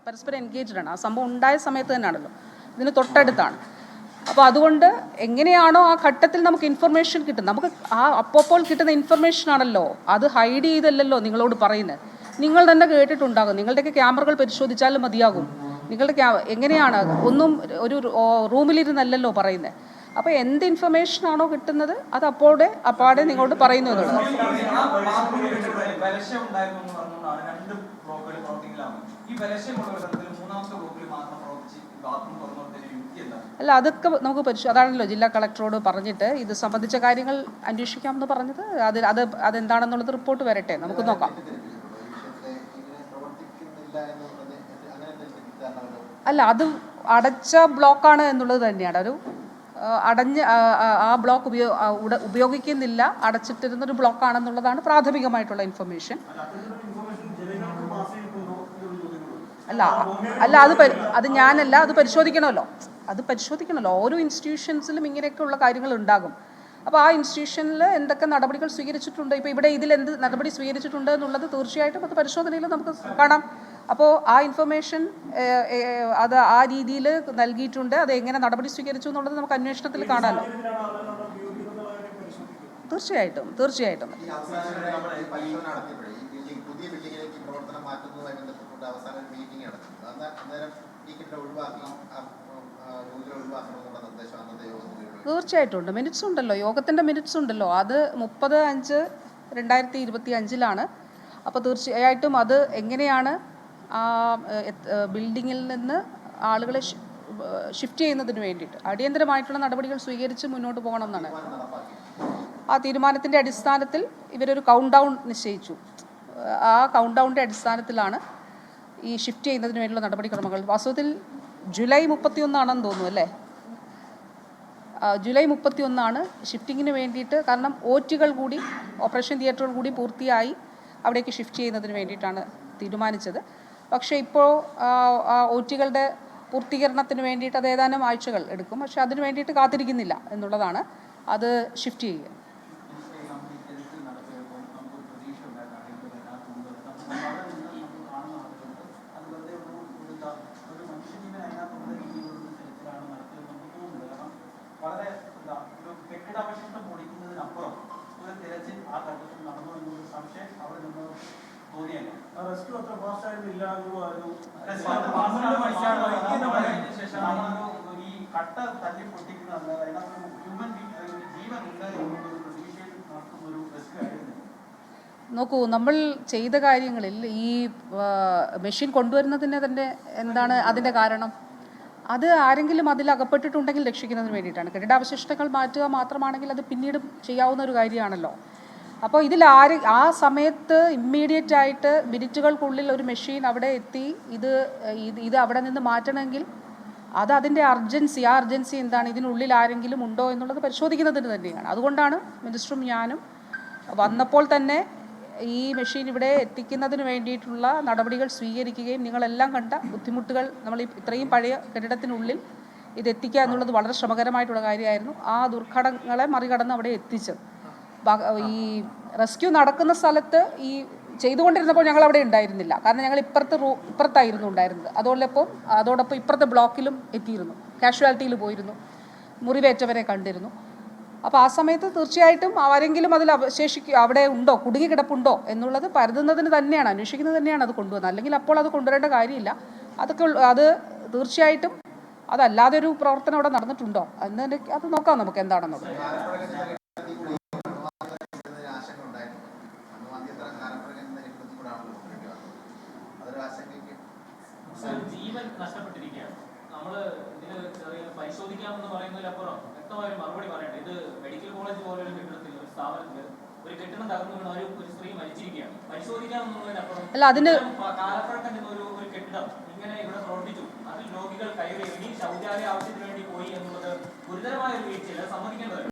പരസ്പരം എൻഗേജ്ഡ് ആണ്. ആ സംഭവം ഉണ്ടായ സമയത്ത് തന്നെയാണല്ലോ, ഇതിന് തൊട്ടടുത്താണ്. അപ്പോൾ അതുകൊണ്ട് എങ്ങനെയാണോ ആ ഘട്ടത്തിൽ നമുക്ക് ഇൻഫർമേഷൻ കിട്ടുന്നത്, നമുക്ക് ആ അപ്പോൾ കിട്ടുന്ന ഇൻഫർമേഷൻ ആണല്ലോ, അത് ഹൈഡ് ചെയ്തല്ലല്ലോ നിങ്ങളോട് പറയുന്നത്. നിങ്ങൾ തന്നെ കേട്ടിട്ടുണ്ടാകും, നിങ്ങളുടെയൊക്കെ ക്യാമറകൾ പരിശോധിച്ചാലും മതിയാകും. നിങ്ങളുടെ എങ്ങനെയാണ് ഒന്നും ഒരു റൂമിലിരുന്നല്ലല്ലോ പറയുന്നത്. അപ്പോൾ എന്ത് ഇൻഫർമേഷൻ ആണോ കിട്ടുന്നത് അത് അപ്പാടെ നിങ്ങളോട് പറയുന്നു എന്നുള്ളത്. അല്ല, അതൊക്കെ നമുക്ക് അതാണല്ലോ ജില്ലാ കളക്ടറോട് പറഞ്ഞിട്ട് ഇത് സംബന്ധിച്ച കാര്യങ്ങൾ അന്വേഷിക്കാമെന്ന് പറഞ്ഞത്. അതെന്താണെന്നുള്ളത് റിപ്പോർട്ട് വരട്ടെ, നമുക്ക് നോക്കാം. അല്ല, അത് അടച്ച ബ്ലോക്കാണ് എന്നുള്ളത് തന്നെയാണ്. ഒരു ആ ബ്ലോക്ക് ഉപയോഗിക്കുന്നില്ല, അടച്ചിട്ടിരുന്നൊരു ബ്ലോക്കാണെന്നുള്ളതാണ് പ്രാഥമികമായിട്ടുള്ള ഇൻഫർമേഷൻ. അല്ല അത് ഞാനല്ല, അത് പരിശോധിക്കണമല്ലോ. ഓരോ ഇൻസ്റ്റിറ്റ്യൂഷൻസിലും ഇങ്ങനെയൊക്കെയുള്ള കാര്യങ്ങൾ ഉണ്ടാകും. അപ്പോൾ ആ ഇൻസ്റ്റിറ്റ്യൂഷനിൽ എന്തൊക്കെ നടപടികൾ സ്വീകരിച്ചിട്ടുണ്ട്, ഇപ്പോൾ ഇവിടെ ഇതിലെന്ത് നടപടി സ്വീകരിച്ചിട്ടുണ്ട് എന്നുള്ളത് തീർച്ചയായിട്ടും അത് പരിശോധനയിൽ നമുക്ക് കാണാം. അപ്പോൾ ആ ഇൻഫർമേഷൻ അത് ആ രീതിയിൽ നൽകിയിട്ടുണ്ട്. അത് എങ്ങനെ നടപടി സ്വീകരിച്ചു എന്നുള്ളത് നമുക്ക് അന്വേഷണത്തിൽ കാണാമല്ലോ. തീർച്ചയായിട്ടും തീർച്ചയായിട്ടും മിനിറ്റ്സ് ഉണ്ടല്ലോ, യോഗത്തിൻ്റെ മിനിറ്റ്സ് ഉണ്ടല്ലോ. അത് 30/5/2025 അപ്പോൾ തീർച്ചയായിട്ടും അത് എങ്ങനെയാണ് ബിൽഡിങ്ങിൽ നിന്ന് ആളുകളെ ഷിഫ്റ്റ് ചെയ്യുന്നതിന് വേണ്ടിയിട്ട് അടിയന്തരമായിട്ടുള്ള നടപടികൾ സ്വീകരിച്ച് മുന്നോട്ട് പോകണം എന്നാണ്. ആ തീരുമാനത്തിൻ്റെ അടിസ്ഥാനത്തിൽ ഇവരൊരു കൗണ്ട് ഡൗൺ നിശ്ചയിച്ചു. ആ കൗണ്ട് ഡൗണിൻ്റെ അടിസ്ഥാനത്തിലാണ് ഈ ഷിഫ്റ്റ് ചെയ്യുന്നതിന് വേണ്ടിയുള്ള നടപടിക്രമങ്ങൾ. വാസ്തവത്തിൽ ജൂലൈ 31 തോന്നുന്നു അല്ലേ? ജൂലൈ 31 ഷിഫ്റ്റിങ്ങിന് വേണ്ടിയിട്ട്. കാരണം OTകൾ കൂടി, ഓപ്പറേഷൻ തിയേറ്ററുകൾ കൂടി പൂർത്തിയായി അവിടേക്ക് ഷിഫ്റ്റ് ചെയ്യുന്നതിന് വേണ്ടിയിട്ടാണ് തീരുമാനിച്ചത്. പക്ഷേ ഇപ്പോൾ OTകളുടെ പൂർത്തീകരണത്തിന് വേണ്ടിയിട്ട് അത് ഏതാനും ആഴ്ചകൾ എടുക്കും. പക്ഷേ അതിന് വേണ്ടിയിട്ട് കാത്തിരിക്കുന്നില്ല എന്നുള്ളതാണ്. അത് ഷിഫ്റ്റ് ചെയ്യുക. നോക്കൂ, നമ്മൾ ചെയ്ത കാര്യങ്ങളിൽ ഈ മെഷീൻ കൊണ്ടുവരുന്നതിന് തന്നെ എന്താണ് അതിൻ്റെ കാരണം? അത് ആരെങ്കിലും അതിൽ അകപ്പെട്ടിട്ടുണ്ടെങ്കിൽ രക്ഷിക്കുന്നതിന് വേണ്ടിയിട്ടാണ്. കെട്ടിടാവശിഷ്ടങ്ങൾ മാറ്റുക മാത്രമാണെങ്കിൽ അത് പിന്നീട് ചെയ്യാവുന്ന ഒരു കാര്യമാണല്ലോ. അപ്പോൾ ഇതിൽ ആ സമയത്ത് ഇമ്മീഡിയറ്റ് ആയിട്ട് മിനിറ്റുകൾക്കുള്ളിൽ ഒരു മെഷീൻ അവിടെ എത്തി ഇത് അവിടെ നിന്ന് മാറ്റണമെങ്കിൽ അതിൻ്റെ അർജൻസി എന്താണ്, ഇതിനുള്ളിൽ ആരെങ്കിലും ഉണ്ടോ എന്നുള്ളത് പരിശോധിക്കുന്നതിന് തന്നെയാണ്. അതുകൊണ്ടാണ് മിനിസ്റ്ററും ഞാനും വന്നപ്പോൾ തന്നെ ഈ മെഷീൻ ഇവിടെ എത്തിക്കുന്നതിന് വേണ്ടിയിട്ടുള്ള നടപടികൾ സ്വീകരിക്കുകയും നിങ്ങളെല്ലാം കണ്ട ബുദ്ധിമുട്ടുകൾ, നമ്മൾ ഇത്രയും പഴയ കെട്ടിടത്തിനുള്ളിൽ ഇത് എത്തിക്കുക എന്നുള്ളത് വളരെ ശ്രമകരമായിട്ടുള്ള കാര്യമായിരുന്നു. ആ ദുർഘടങ്ങളെ മറികടന്ന് അവിടെ എത്തിച്ചത്. ഈ റെസ്ക്യൂ നടക്കുന്ന സ്ഥലത്ത് ഈ ചെയ്തുകൊണ്ടിരുന്നപ്പോൾ ഞങ്ങൾ അവിടെ ഉണ്ടായിരുന്നില്ല. കാരണം ഞങ്ങൾ ഇപ്പുറത്തായിരുന്നു ഉണ്ടായിരുന്നത്. അതോടൊപ്പം ഇപ്പുറത്തെ ബ്ലോക്കിലും എത്തിയിരുന്നു, കാഷ്വാലിറ്റിയിൽ പോയിരുന്നു, മുറിവേറ്റവരെ കണ്ടിരുന്നു. അപ്പോൾ ആ സമയത്ത് തീർച്ചയായിട്ടും ആരെങ്കിലും അതിൽ അവിടെ ഉണ്ടോ, കുടുങ്ങി കിടപ്പുണ്ടോ എന്നുള്ളത് പരതുന്നതിന് തന്നെയാണ്, അന്വേഷിക്കുന്നത് തന്നെയാണ് അത് കൊണ്ടുവന്നത്. അല്ലെങ്കിൽ അപ്പോൾ അത് കൊണ്ടുവരേണ്ട കാര്യമില്ല. അത് തീർച്ചയായിട്ടും അതല്ലാതെ ഒരു പ്രവർത്തനം അവിടെ നടന്നിട്ടുണ്ടോ എന്ന് അത് നോക്കാം നമുക്ക് എന്താണെന്നുള്ളത്. ജീവൻ നഷ്ടപ്പെട്ടിരിക്കുകയാണ്. നമ്മൾ ഇതിൽ പരിശോധിക്കാമെന്ന് പറയുന്നതിലപ്പുറം വ്യക്തമായ ഒരു മറുപടി പറയട്ടെ. ഇത് മെഡിക്കൽ കോളേജ് പോലൊരു കെട്ടിടത്തിൽ, ഒരു സ്ഥാപനത്തിൽ ഒരു കെട്ടിടം തകർന്നു വീണ ഒരു സ്ത്രീ മരിച്ചിരിക്കുകയാണ്. പരിശോധിക്കാമെന്നുള്ളതിനപ്പുറം കാലപ്പഴക്കം